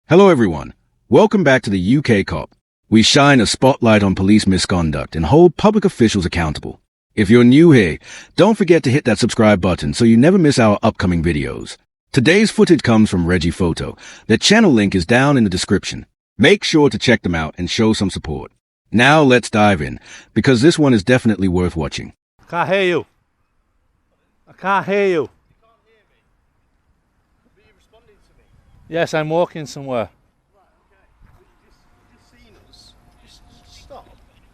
Hello everyone. Welcome back to the UK Cop. We shine a spotlight on police misconduct and hold public officials accountable. If you're new here, don't forget to hit that subscribe button so you never miss our upcoming videos. Today's footage comes from Reggie Photo. Their channel link is down in the description. Make sure to check them out and show some support. Now let's dive in, because this one is definitely worth watching. I can't hear you. I can't hear you. Yes, I'm walking somewhere. Right, okay. But you just seen us. Just stop.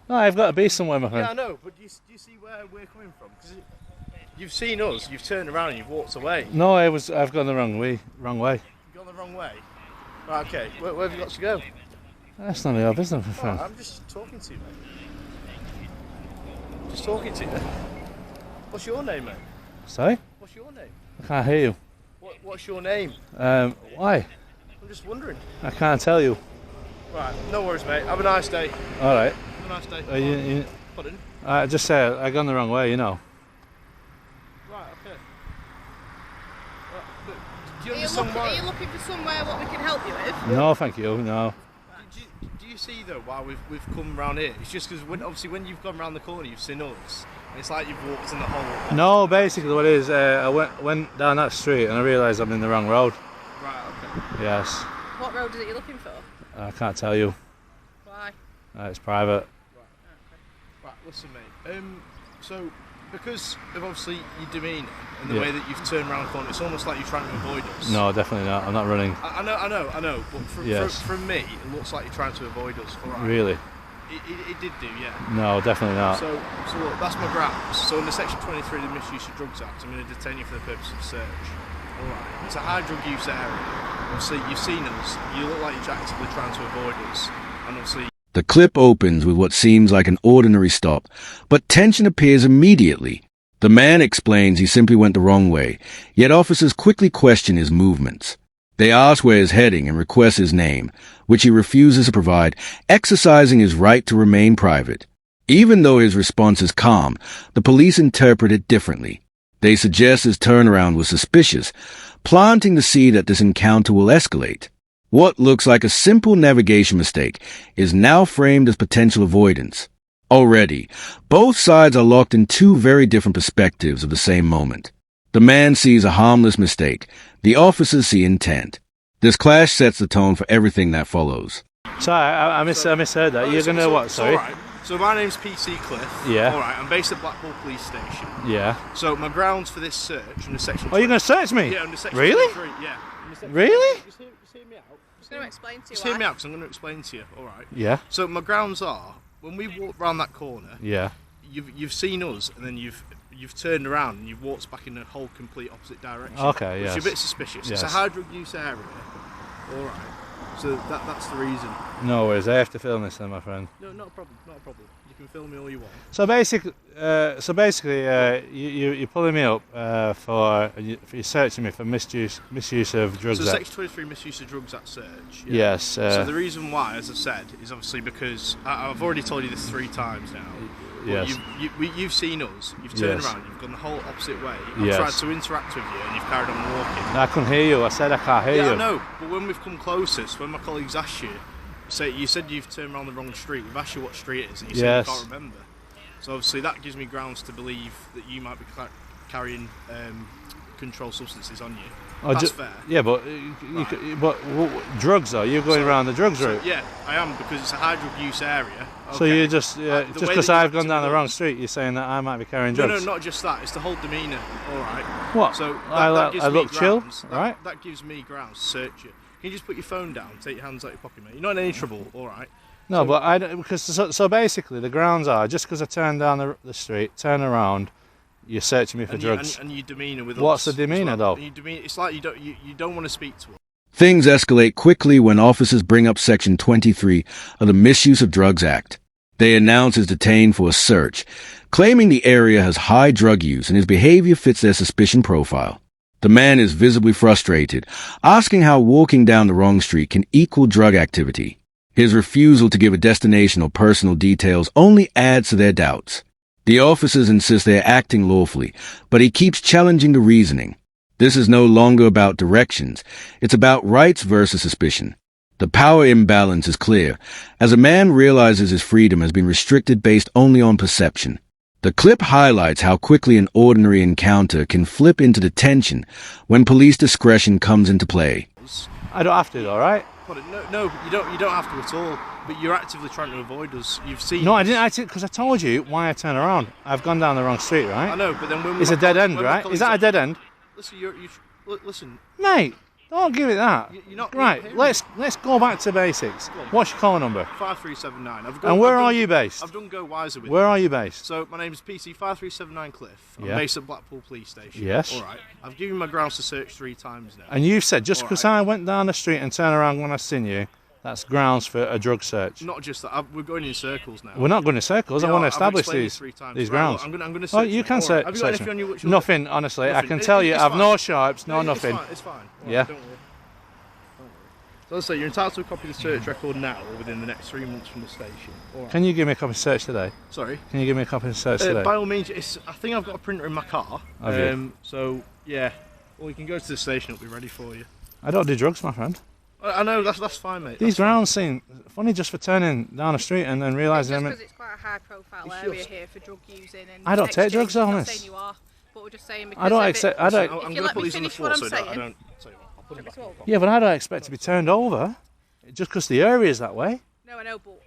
No, I've got to be somewhere, my friend. Yeah, I know, but do you see where we're coming from? Because you've seen us, you've turned around and you've walked away. No, I've gone the wrong way. You've gone the wrong way? Right, okay. Where have you got to go? That's none of your business, my friend. I'm just talking to you, mate. Just talking to you. What's your name, mate? Sorry? What's your name? I can't hear you. What's your name? Why? I'm just wondering. I can't tell you. Right, no worries, mate. Have a nice day. All right. Have a nice day. Pardon? I just said I gone the wrong way, you know. Right, okay. Right, but do you Are understand why? you looking for somewhere what we can help you with? No, thank you. No. Do you see though why we've come round here? It's just because obviously when you've gone round the corner, you've seen us. And it's like you've walked in the hole. No, basically what it is, I went down that street and I realised I'm in the wrong road. Right. Okay. Yes. What road is it you're looking for? I can't tell you. Why? It's private. Right. Listen, mate. So because of obviously your demeanour and the Yeah. way that you've turned round the corner, it's almost like you're trying to avoid us. No, definitely not. I'm not running. I know. But Yes. from me, it looks like you're trying to avoid us. All right. Really? It did do, yeah. No, definitely not. So look, that's my grounds. So under Section 23 of the Misuse of Drugs Act, I'm going to detain you for the purpose of search. Alright. It's a high drug use area. Obviously, you've seen us. You look like you're actively trying to avoid us. And obviously... The clip opens with what seems like an ordinary stop, but tension appears immediately. The man explains he simply went the wrong way, yet officers quickly question his movements. They ask where he's heading and request his name, which he refuses to provide, exercising his right to remain private. Even though his response is calm, the police interpret it differently. They suggest his turnaround was suspicious, planting the seed that this encounter will escalate. What looks like a simple navigation mistake is now framed as potential avoidance. Already, both sides are locked in two very different perspectives of the same moment. The man sees a harmless mistake. The officers see intent. This clash sets the tone for everything that follows. Sorry, I misheard that. You're going to what, sorry? Alright. So my name's PC Cliff. Yeah. Alright, I'm based at Blackpool Police Station. Yeah. So my grounds for this search under Section... Oh, you're going to search me? Yeah, under Section Really? 23, yeah. Under Section Really? 23. Just hear me out. I'm going to explain to you Just why. hear me out, because I'm going to explain to you, alright? Yeah. So my grounds are, when we walk round that corner, Yeah. you've seen us, and then you've turned around and you've walked back in a whole complete opposite direction. Okay, which yes. is a bit suspicious. Yes. It's a high drug use area. All right. So that's the reason. No worries, I have to film this then, my friend. No, not a problem. Not a problem. You can film me all you want. So basically, you're pulling me up for you're searching me for misuse of drugs. So act. Section 23 Misuse of Drugs Act search. Yeah. Yes. So the reason why, as I've said, is obviously because I've already told you this 3 times now. Yes. You've seen us. You've turned Yes. around. You've gone the whole opposite way. I've Yes. tried to interact with you, and you've carried on walking. I couldn't hear you. I said I can't hear Yeah, you. I know. But when we've come closest, when my colleagues asked you, you said you've turned around the wrong street. We've asked you what street it is, and you said Yes. you can't remember. So obviously that gives me grounds to believe that you might be carrying controlled substances on you. Oh, That's fair. Yeah, but drugs though? You're going around the drugs route. Yeah, I am, because it's a high drug use area. So Okay. you just The way because that you I've gone down the wrong towards- street, you're saying that I might be carrying No, drugs? no, not just that. It's the whole demeanour. All right. What? So I gives me look chill, grounds. right? That gives me grounds to search you. Can you just put your phone down, take your hands out your pocket, mate? You're not in any trouble, all right? No, So- but I don't, because so basically the grounds are just because I turn down the street, turn around, you're searching me for drugs. And your demeanour with What's us the demeanour, as well. though? And your demeanour, it's like you don't want to speak to us. Things escalate quickly when officers bring up Section 23 of the Misuse of Drugs Act. They announce he's detained for a search, claiming the area has high drug use and his behavior fits their suspicion profile. The man is visibly frustrated, asking how walking down the wrong street can equal drug activity. His refusal to give a destination or personal details only adds to their doubts. The officers insist they are acting lawfully, but he keeps challenging the reasoning. This is no longer about directions. It's about rights versus suspicion. The power imbalance is clear, as a man realizes his freedom has been restricted based only on perception. The clip highlights how quickly an ordinary encounter can flip into detention when police discretion comes into play. I don't have to, all right? No, you don't have to at all. But you're actively trying to avoid us. You've seen. No, I didn't. Because I told you why I turn around. I've gone down the wrong street, right? I know, but then when it's a dead end, right? Is that a dead end? Listen, listen. Mate, don't give it that. You're not right. Let's go back to basics. What's your call number? 5379. And where are you based? I've done Go Wiser with. Where are you based? So my name is PC 5379 Cliff. I'm Yeah. based at Blackpool Police Station. Yes. All right. I've given my grounds to search 3 times now. And you've said just because I went down the street and turned around when I seen you, that's grounds for a drug search. Not just that. We're going in circles now. We're not going in circles. I want to establish these grounds. I'm going to search. Oh, you can search. Have you got anything on you? Nothing, honestly. Nothing. I can tell you, I've fine. no sharps, no nothing. It's fine. Yeah. Don't worry. So as I say, you're entitled to a copy of the search record now or within the next 3 months from the station. All right. Can you give me a copy of search today? Sorry? Can you give me a copy of search today? By all means, I think I've got a printer in my car. Have you? So, yeah. Or you can go to the station, it'll be ready for you. I don't do drugs, my friend. I know, that's fine, mate. These grounds seem funny just for turning down the street and then realising Just because it's quite a high profile area here for drug using and I don't take drugs, I'm not honest. saying you are, but we're just saying because I don't of accept. it, I don't. I'm you going let to put me these on the finish floor what so I'm that I saying. don't... Sorry, I'll put them back. Yeah, but I don't expect to be turned over just because the area is that way. No, I know, but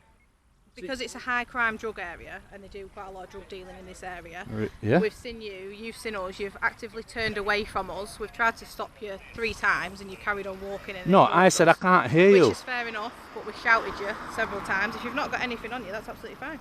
because it's a high crime drug area and they do quite a lot of drug dealing in this area. Yeah. We've seen you, you've seen us, you've actively turned away from us. We've tried to stop you 3 times and you carried on walking. And No, I said I can't hear you. Which is fair enough, but we shouted you several times. If you've not got anything on you, that's absolutely fine.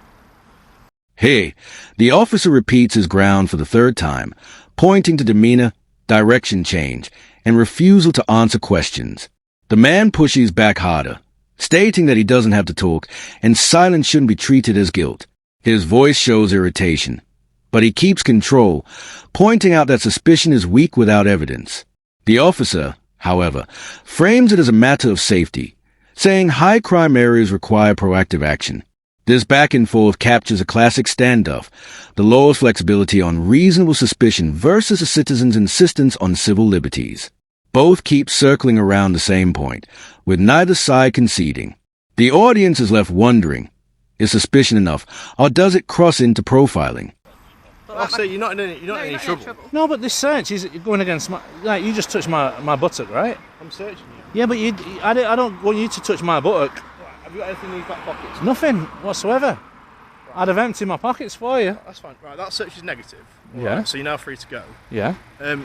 Hey, the officer repeats his ground for the 3rd time, pointing to demeanor, direction change, and refusal to answer questions. The man pushes back harder, stating that he doesn't have to talk and silence shouldn't be treated as guilt. His voice shows irritation, but he keeps control, pointing out that suspicion is weak without evidence. The officer, however, frames it as a matter of safety, saying high crime areas require proactive action. This back and forth captures a classic standoff, the law's flexibility on reasonable suspicion versus a citizen's insistence on civil liberties. Both keep circling around the same point, with neither side conceding. The audience is left wondering, is suspicion enough, or does it cross into profiling? I'll say you're not in any trouble. No, but this search is going against my... Like, you just touched my buttock, right? I'm searching you. Yeah, but I don't want you to touch my buttock. Right, have you got anything in your back pockets? Nothing whatsoever. Right. I'd have emptied my pockets for you. That's fine. Right, that search is negative. Yeah. Right, so you're now free to go. Yeah.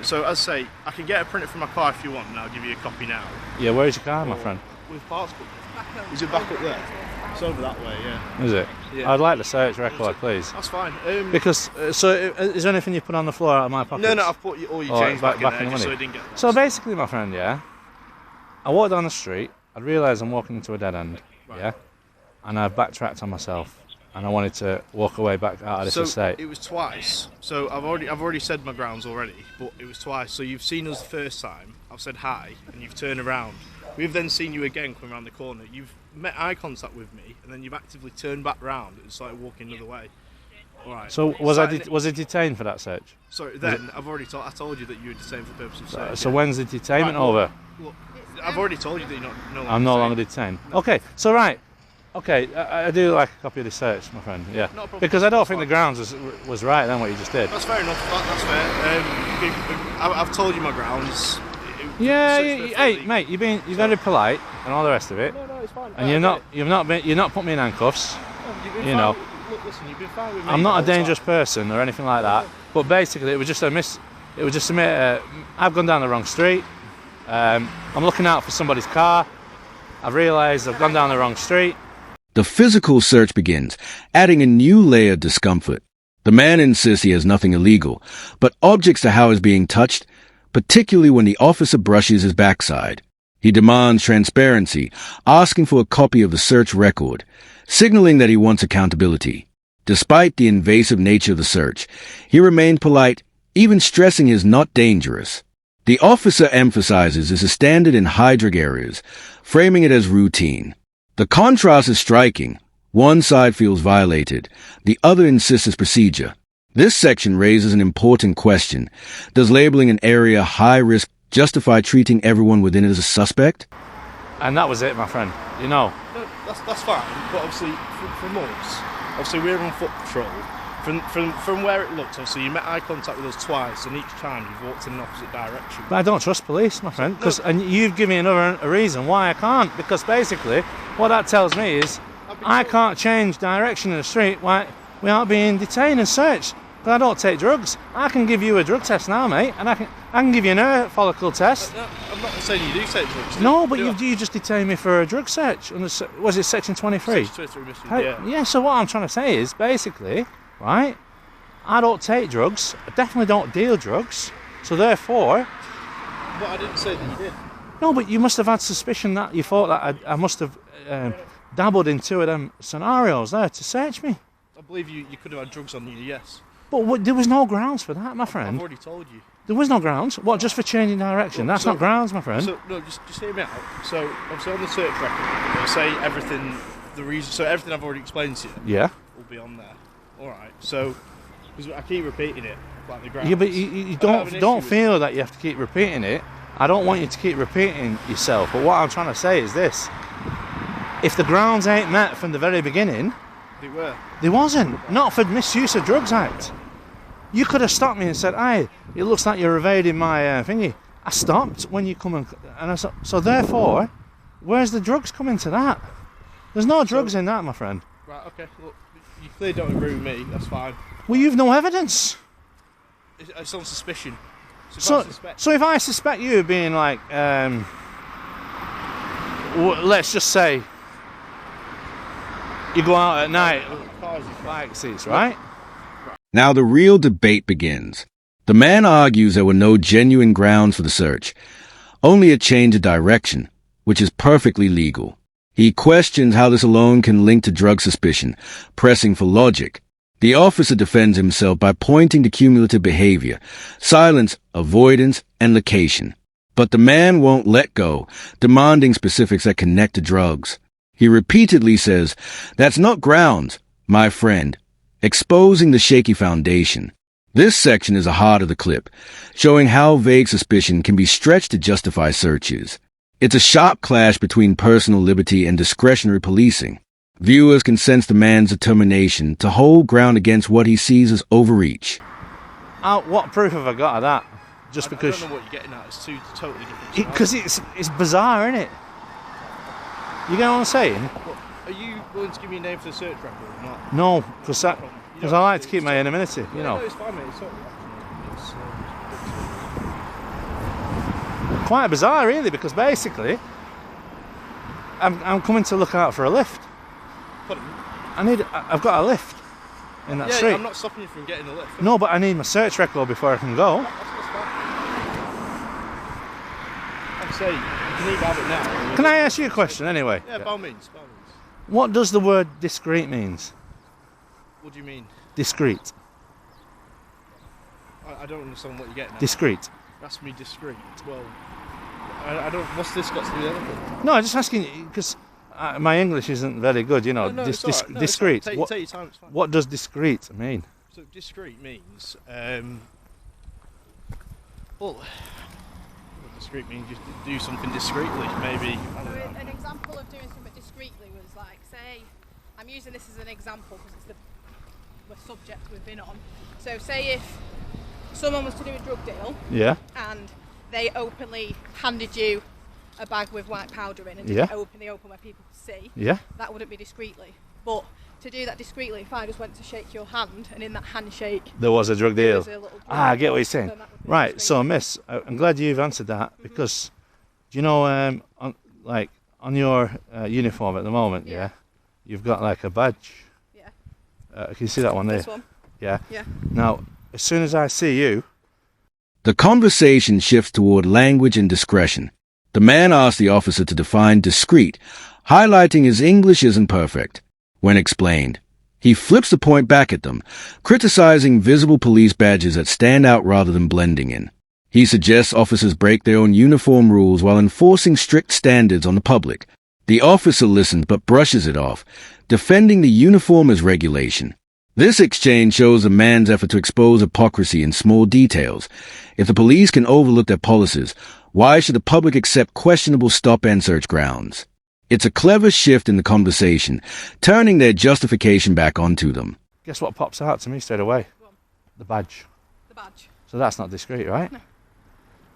So as I say, I can get a printer from my car if you want, and I'll give you a copy now. Yeah, where's your car, my friend? With parts. Is it back up there? It's over that way, yeah. Is it? Yeah. I'd like the search record, please. That's fine. Because, is there anything you put on the floor out of my pockets? No, I've put all your change back in there, the just so money. I didn't get So basically, my friend, yeah, I walked down the street, I realised I'm walking into a dead end, yeah, and I've backtracked on myself, and I wanted to walk away back out of this estate. It was twice. So I've already said my grounds already, but it was twice. So you've seen us the first time, I've said hi, and you've turned around. We've then seen you again coming around the corner. You've met eye contact with me, and then you've actively turned back round and started walking another way. All right. So was I detained for that search? Sorry, then I told you that you were detained for the purpose of search. So when's the detainment over? Look, I've already told you that you're not no longer I'm no detained. longer detained. No. Okay, so right. Okay, I do like a copy of the search, my friend. Yeah. Not a problem. Because I don't That's think the fine. grounds was right then what you just did. That's fair enough. That's fair. I've told you my grounds. Yeah, Search for hey, friendly- mate, you're very polite and all the rest of it. No, it's fine. And you've not put me in handcuffs. You've been you fine. know. Look, listen, you've been fine with me. I'm not all a the time. dangerous person or anything like that. But basically, it was just I've gone down the wrong street. I'm looking out for somebody's car. I've realised I've gone down the wrong street. The physical search begins, adding a new layer of discomfort. The man insists he has nothing illegal, but objects to how he's being touched, particularly when the officer brushes his backside. He demands transparency, asking for a copy of the search record, signaling that he wants accountability. Despite the invasive nature of the search, he remained polite, even stressing he is not dangerous. The officer emphasizes this is standard in high drug areas, framing it as routine. The contrast is striking. One side feels violated, the other insists it's procedure. This section raises an important question. Does labeling an area high risk justify treating everyone within it as a suspect? And that was it, my friend. You know. No, that's fine. But obviously, from us, obviously we're on foot patrol. From where it looks, obviously you met eye contact with us twice, and each time you've walked in an opposite direction. But I don't trust police, my friend, and you've given me a reason why I can't. Because basically, what that tells me is I can't change direction in the street without being detained and searched. But I don't take drugs. I can give you a drug test now, mate, and I can give you an hair follicle test. No, I'm not saying you do take drugs. No, but you just detained me for a drug search. Was it Section 23? Section 23 misuse, Yeah, so what I'm trying to say is, basically, right, I don't take drugs. I definitely don't deal drugs. So therefore... But I didn't say that you did. No, but you must have had suspicion that you thought that I must have dabbled in two of them scenarios there to search me. I believe you could have had drugs on you, yes. But there was no grounds for that, my friend. I've already told you. There was no grounds? What, just for changing direction? That's not grounds, my friend. So, no, just hear me out. So, obviously on the search record, it'll say everything, so everything I've already explained to you Yeah. will be on there. Alright, so, because I keep repeating it, like the grounds. Yeah, but you don't feel that you have to keep repeating it. I don't want you to keep repeating yourself, but what I'm trying to say is this. If the grounds ain't met from the very beginning... They were. They wasn't. Not for Misuse of Drugs Act. You could have stopped me and said, "Hey, it looks like you're evading my thingy." I stopped when you come and I said, so therefore, where's the drugs coming to that? There's no drugs in that, my friend. Right, okay. Look, you clearly don't agree with me. That's fine. Well, you've no evidence. It's on suspicion. So if I suspect you of being like, let's just say, you go out at night, bike seats, right? Now the real debate begins. The man argues there were no genuine grounds for the search, only a change of direction, which is perfectly legal. He questions how this alone can link to drug suspicion, pressing for logic. The officer defends himself by pointing to cumulative behavior, silence, avoidance, and location. But the man won't let go, demanding specifics that connect to drugs. He repeatedly says, "That's not grounds, my friend," exposing the shaky foundation. This section is the heart of the clip, showing how vague suspicion can be stretched to justify searches. It's a sharp clash between personal liberty and discretionary policing. Viewers can sense the man's determination to hold ground against what he sees as overreach. What proof have I got of that? Just because... I don't know what you're getting at. It's two totally different... Because it's bizarre, isn't it? You get what I'm saying? Are you willing to give me a name for the search record or not? No, because I like to keep my anonymity, you know. No, it's fine, mate. It's totally Quite bizarre, really, because basically, I'm coming to look out for a lift. Pardon? I've got a lift in that street. I'm not stopping you from getting a lift. No, but I need my search record before I can go. That's fine. Like I say, you can either have it now. Can I ask you a question anyway? Yeah, by all means. What does the word discreet means? What do you mean? Discreet. I don't understand what you're getting at. Discreet. Ask me discreet. Well, I don't. What's this got to do with anything? No, I'm just asking because my English isn't very good, you know. Discreet. Take your time, it's fine. What does discreet mean? So discreet means, discreet means just do something discreetly, maybe. I don't know. An example of doing something discreetly was like, say, I'm using this as an example because it's the subject we've been on. So say if someone was to do a drug deal, yeah, and they openly handed you a bag with white powder in and did it open where people could see, that wouldn't be discreetly. But to do that discreetly, if I just went to shake your hand and in that handshake there was a drug deal. I get what you're saying. Right, so miss, I'm glad you've answered that because do you know on your uniform at the moment, you've got like a badge. Can you see that one there? This one? Yeah. Now, as soon as I see you... The conversation shifts toward language and discretion. The man asks the officer to define discreet, highlighting his English isn't perfect. When explained, he flips the point back at them, criticizing visible police badges that stand out rather than blending in. He suggests officers break their own uniform rules while enforcing strict standards on the public. The officer listens but brushes it off, defending the uniform as regulation. This exchange shows a man's effort to expose hypocrisy in small details. If the police can overlook their policies, Why should the public accept questionable stop and search grounds? It's a clever shift in the conversation, turning their justification back onto them. Guess what pops out to me straight away? The badge. The badge. So that's not discreet, right? No.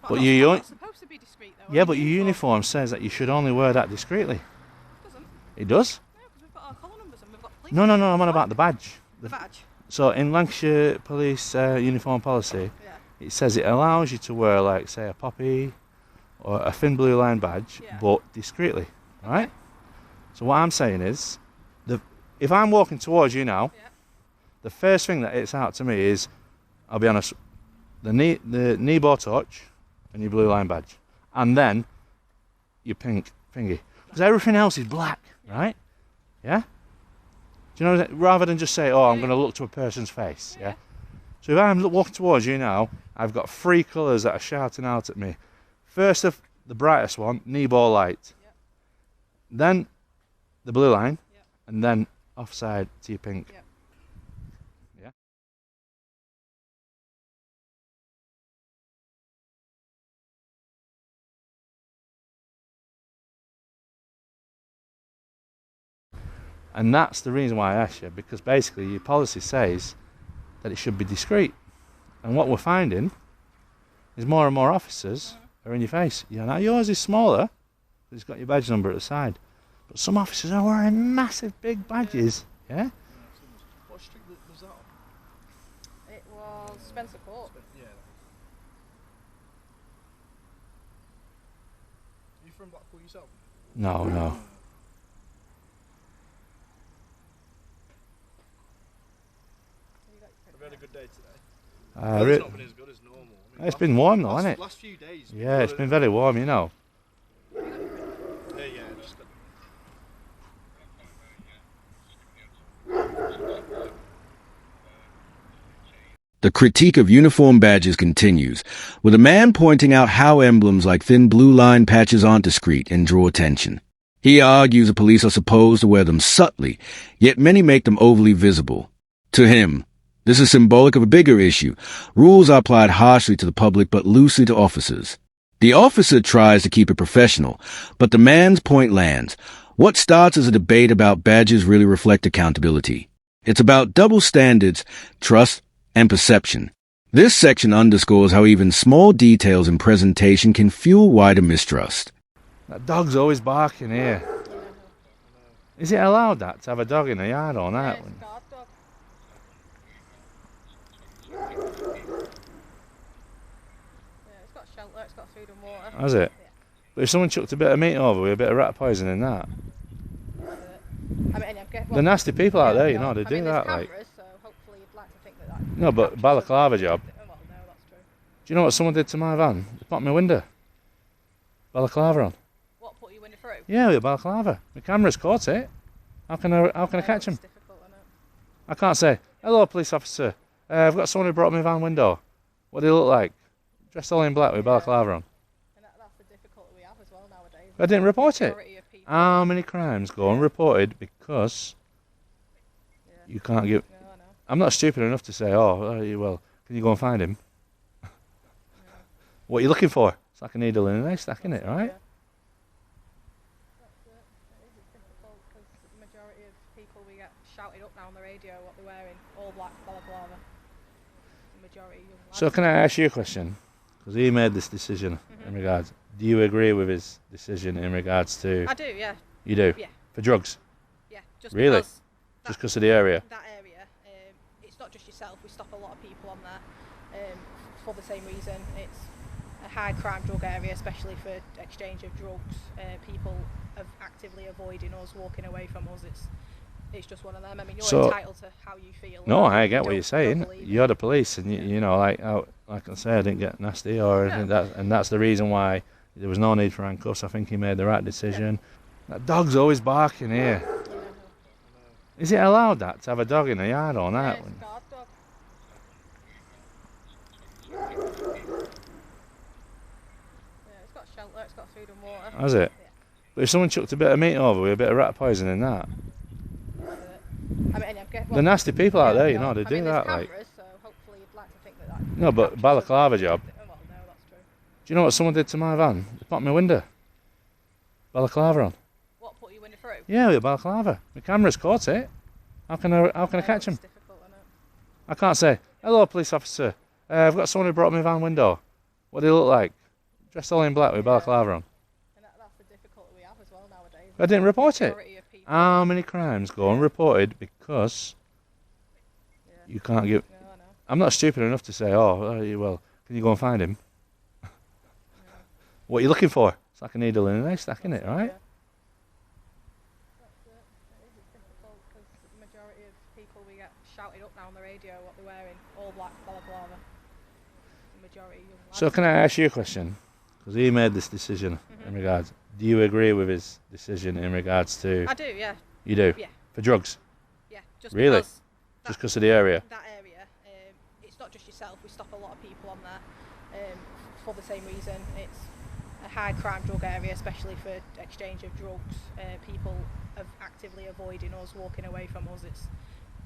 But not supposed to be discreet, though. Yeah, but your uniform says that you should only wear that discreetly. It doesn't. It does? No, because we've got our colour numbers and we've got police. No, I'm on about the badge. The badge. So in Lancashire Police uniform policy, Yeah. it says it allows you to wear, like, say, a poppy or a thin blue line badge, Yeah. but discreetly, right? So what I'm saying is, if I'm walking towards you now, Yeah. the first thing that hits out to me is, I'll be honest, the knee bar touch and your blue line badge, and then your pink thingy, because everything else is black, right? Yeah. Do you know that? Rather than just say, "Oh, I'm going to look to a person's face," yeah. So if I'm walking towards you now, I've got three colours that are shouting out at me. First of the brightest one, knee bar light. Yep. Then the blue line, Yep. and then offside to your pink. Yep. Yeah. And that's the reason why I asked you, because basically your policy says that it should be discreet. And what we're finding is more and more officers are in your face. Yeah, now yours is smaller, but it's got your badge number at the side. But some officers are wearing massive big badges. Yeah? What street was that on? It was Spencer Court. Yeah. Are you from Blackpool yourself? No. Have you had a good day today? It's not been as good as normal. I mean, It's been warm though, hasn't it? Last few days. Yeah, it's been very warm, you know. Yeah, just The critique of uniform badges continues, with a man pointing out how emblems like thin blue line patches aren't discreet and draw attention. He argues the police are supposed to wear them subtly, yet many make them overly visible. To him, this is symbolic of a bigger issue. Rules are applied harshly to the public but loosely to officers. The officer tries to keep it professional, but the man's point lands. What starts as a debate about badges really reflect accountability. It's about double standards, trust, and perception. This section underscores how even small details in presentation can fuel wider mistrust. That dog's always barking here. Is it allowed that to have a dog in the yard or not? It's a guard dog. Yeah, it's got shelter, it's got food and water. Has it? Yeah. But if someone chucked a bit of meat over with a bit of rat poison in that, I mean, the nasty people out there, you know, they I do mean, that. there's Like, cameras, so hopefully you'd like to think that. no, but balaclava job. Well, no, that's true. Do you know what someone did to my van? They popped my window. Balaclava on. What put you window through? Yeah, with balaclava. My camera's caught it. How can I catch him? It's difficult, isn't it? I can't say, "Hello, police officer. I've got someone who brought my van window. What do they look like? Dressed all in black with balaclava on." And that's the difficulty we have as well nowadays. I didn't report it. Majority of people- How many crimes go unreported because you can't give... No, I know. I'm not stupid enough to say, well, can you go and find him? What are you looking for? It's like a needle in a haystack, isn't it, right? Yeah. That's it. It's difficult because the majority of people we get shouted up now on the radio what they're wearing, all black balaclava. The majority of young lads. So can I ask you a question? Because he made this decision in regards... Do you agree with his decision in regards to... I do, yeah. You do? Yeah. For drugs? Yeah. Just Really? because Just because of the area? that area, it's not just yourself. We stop a lot of people on there for the same reason. It's a high crime drug area, especially for exchange of drugs. People are actively avoiding us, walking away from us. It's just one of them. I mean, you're So- entitled to how you feel. No, I You get what don't- you're saying. don't believe You're it. the police, and you know, like I say, I didn't get nasty or anything. And that's the reason why there was no need for handcuffs. I think he made the right decision. That dog's always barking here. Is it allowed that to have a dog in the yard or Yeah, not? it's a guard dog. Yeah, it's got shelter, it's got food and water. Has it? Yeah. But if someone chucked a bit of meat over with a bit of rat poison in that, That's it. I mean, the nasty people out there, you know, they I do mean, that. there's Like, cameras, so hopefully you'd like to think that. no, but balaclava job. Well, no, that's true. you know what someone did to my van? They popped my window. Balaclava on. What, put your window through? Yeah, with a balaclava. My camera's caught it. How can I catch him? Difficult, isn't it? I can't say, hello, police officer. I've got someone who brought my van window. What do they look like? Dressed all in black with balaclava on. And that's the difficulty we have as well nowadays. I didn't report it. Majority of people- How many crimes go unreported because you can't give... No, I know. I'm not stupid enough to say, well, can you go and find him? What are you looking for? It's like a needle in a haystack, isn't it, right? Yeah. That's it. It is difficult because the majority of people we get shouted up now on the radio what they're wearing, all black balaclava. The majority of young lads. So can I ask you a question? Because he made this decision in regards... Do you agree with his decision in regards to... I do, yeah. You do? Yeah. For drugs? Yeah. Just Really? because Just because of the area? that area, it's not just yourself. We stop a lot of people on there for the same reason. It's a high crime drug area, especially for exchange of drugs. People are actively avoiding us, walking away from us.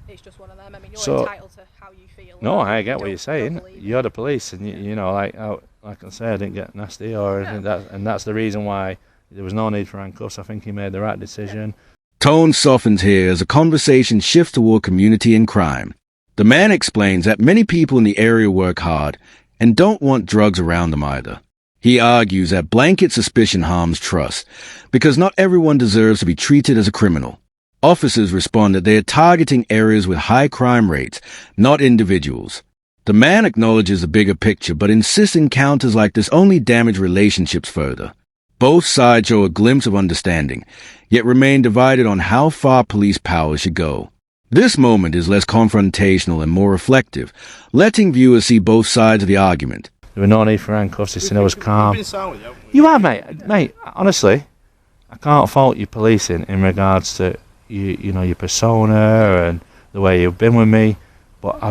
It's just one of them. I mean, you're So- entitled to how you feel. No, I You get what don't- you're saying. don't believe You're me. the police, and you know, like I say, I didn't get nasty or anything. And that's the reason why there was no need for handcuffs. I think he made the right decision. Tone softens here as the conversation shifts toward community and crime. The man explains that many people in the area work hard and don't want drugs around them either. He argues that blanket suspicion harms trust because not everyone deserves to be treated as a criminal. Officers respond that they are targeting areas with high crime rates, not individuals. The man acknowledges the bigger picture but insists encounters like this only damage relationships further. Both sides show a glimpse of understanding, yet remain divided on how far police power should go. This moment is less confrontational and more reflective, letting viewers see both sides of the argument. There was no need for handcuffs. This thing was calm. We've been sound with you, haven't we? You have, mate. Mate, honestly, I can't fault you policing in regards to you know, your persona and the way you've been with me. But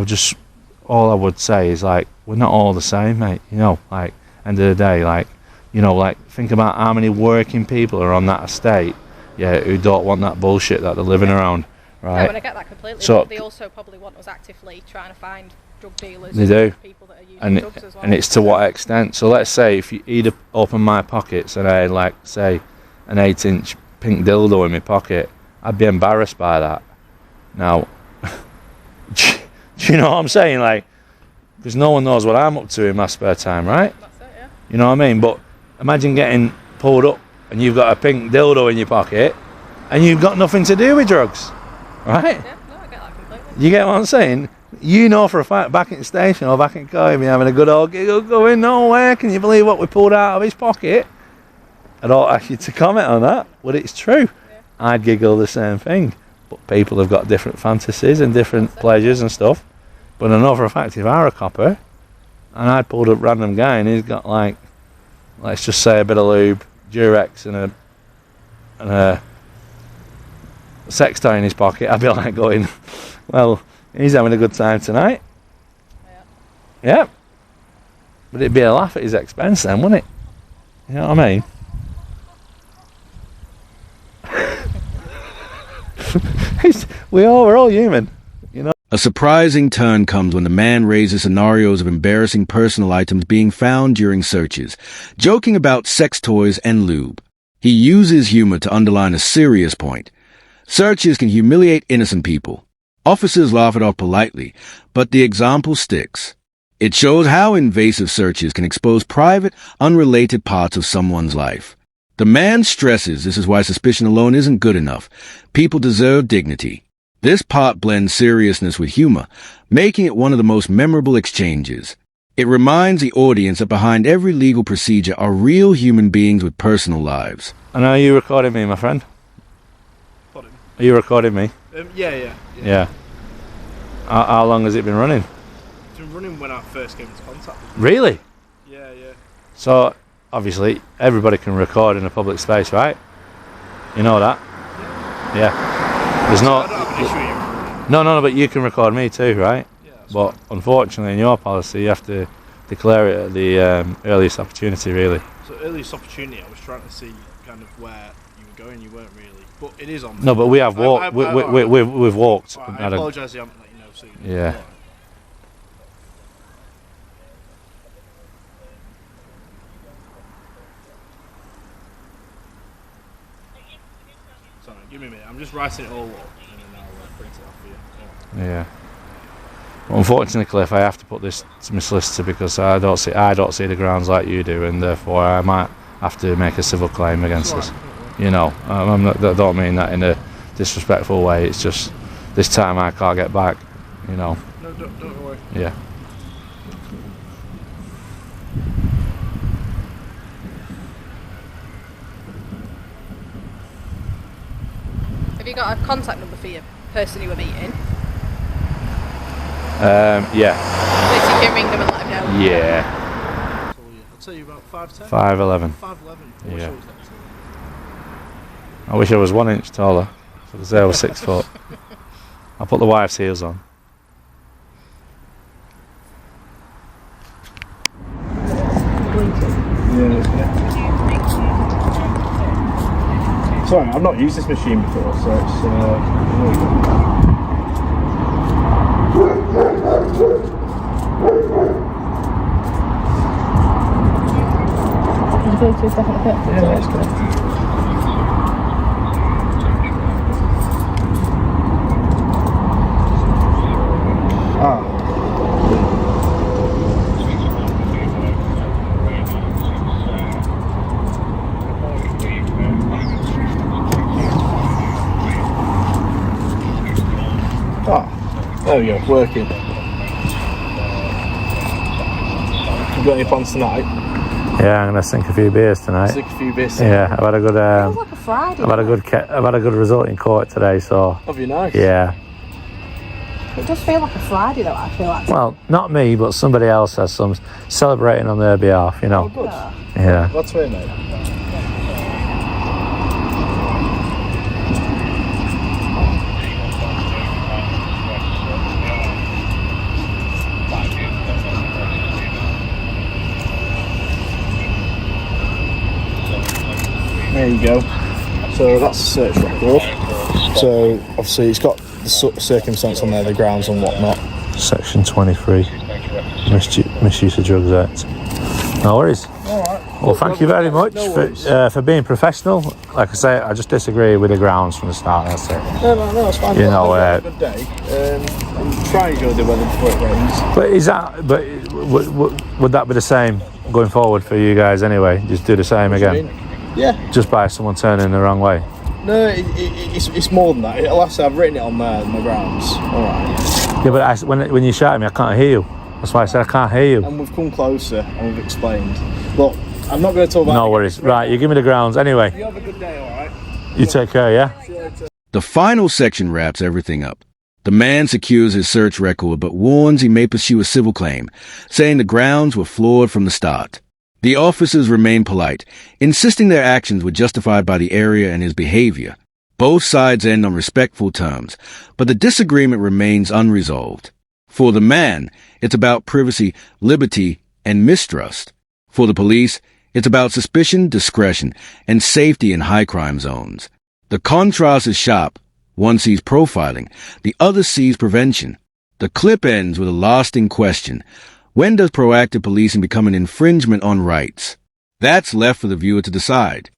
all I would say is, like, we're not all the same, mate. You know, like, end of the day, like, you know, like, think about how many working people are on that estate, yeah, who don't want that bullshit that they're living around, right? No, and I get that completely. So- But they also probably want us actively trying to find drug dealers. They do. People that are using And drugs as well. and it's to what extent. So let's say if you'd open my pockets and I had, like, say, an 8-inch pink dildo in my pocket, I'd be embarrassed by that. Now, do you know what I'm saying? Like, because no one knows what I'm up to in my spare time, right? That's it, yeah. You know what I mean? But imagine getting pulled up and you've got a pink dildo in your pocket and you've got nothing to do with drugs, right? Yeah, no, I get that completely. You get what I'm saying? You know for a fact back at the station or back in Cardiff, you're having a good old giggle going, no way, can you believe what we pulled out of his pocket? I don't ask you to comment on that, but it's true. Yeah. I'd giggle the same thing. But people have got different fantasies and different pleasures and stuff. But I know for a fact if I were a copper and I'd pulled up a random guy and he's got, like, let's just say a bit of lube, Durex and a sex toy in his pocket, I'd be like going, well, he's having a good time tonight. Yeah. But it'd be a laugh at his expense then, wouldn't it? You know what I mean? We're all human, you know. A surprising turn comes when the man raises scenarios of embarrassing personal items being found during searches, joking about sex toys and lube. He uses humor to underline a serious point. Searches can humiliate innocent people. Officers laugh it off politely, but the example sticks. It shows how invasive searches can expose private, unrelated parts of someone's life. The man stresses this is why suspicion alone isn't good enough. People deserve dignity. This part blends seriousness with humor, making it one of the most memorable exchanges. It reminds the audience that behind every legal procedure are real human beings with personal lives. And are you recording me, my friend? Pardon? Are you recording me? Yeah. Yeah. How long has it been running? It's been running when I first came into contact with Really? you. Yeah. So, obviously, everybody can record in a public space, right? You know that? Yeah. There's no... I don't have an issue with you. No, but you can record me too, right? Yeah, that's But unfortunately, in your policy, you have to declare it at the earliest opportunity, really. So earliest opportunity, I was trying to see kind of where you were going. You weren't really, but it is on. No, but we have walked. We've walked. I apologise. I haven't let you know sooner. Yeah. Alright, give me a minute. I'm just writing it all up and then I'll print it off for you. Yeah. Unfortunately, Cliff, I have to put this to my solicitor because I don't see the grounds like you do, and therefore I might have to make a civil claim against us. You know, I don't mean that in a disrespectful way. It's just this time I can't get back. You know. No, don't worry. Yeah. Have you got a contact number for your person you were meeting? Yeah. So you can ring them and let them know? Yeah. I'll tell you about 5'10". 5'11". 5'11". Yeah. I wish I was 1 inch taller, because I was 6 foot. I'll put the wife's heels on. Sorry, I've not used this machine before, so it's Yeah, that's good. There we go, working. You got any plans tonight? Yeah, I'm gonna sink a few beers tonight. Sink a few beers. Yeah, I've had a good. Feels like a Friday. I've had a good result in court today, so. Have you? Nice. Yeah. It does feel like a Friday though, I feel like. Well, not me, but somebody else has some celebrating on their behalf, you know. Oh, good. Yeah. That's fair, mate. There you go. So that's the search record. So obviously it's got the circumstance on there, the grounds and whatnot. Section 23, Misuse of Drugs Act. No worries. All right. Well, thank you very much for being professional. Like I say, I just disagree with the grounds from the start. That's it. No, that's fine. You know, have a good day. I'm trying to enjoy the weather before it rains. But is that? But would that be the same going forward for you guys anyway? Just do the same again. Yeah. Just by someone turning the wrong way. No, it's more than that. Like I said, I've written it on there, my grounds. All right. Yeah, but when you shout at me, I can't hear you. That's why I said I can't hear you. And we've come closer and we've explained. But I'm not going to talk about. No worries. Right, you give me the grounds anyway. You have a good day, all right? You take care, yeah? See you later. The final section wraps everything up. The man secures his search record but warns he may pursue a civil claim, saying the grounds were flawed from the start. The officers remain polite, insisting their actions were justified by the area and his behavior. Both sides end on respectful terms, but the disagreement remains unresolved. For the man, it's about privacy, liberty, and mistrust. For the police, it's about suspicion, discretion, and safety in high crime zones. The contrast is sharp. One sees profiling, the other sees prevention. The clip ends with a lasting question. When does proactive policing become an infringement on rights? That's left for the viewer to decide.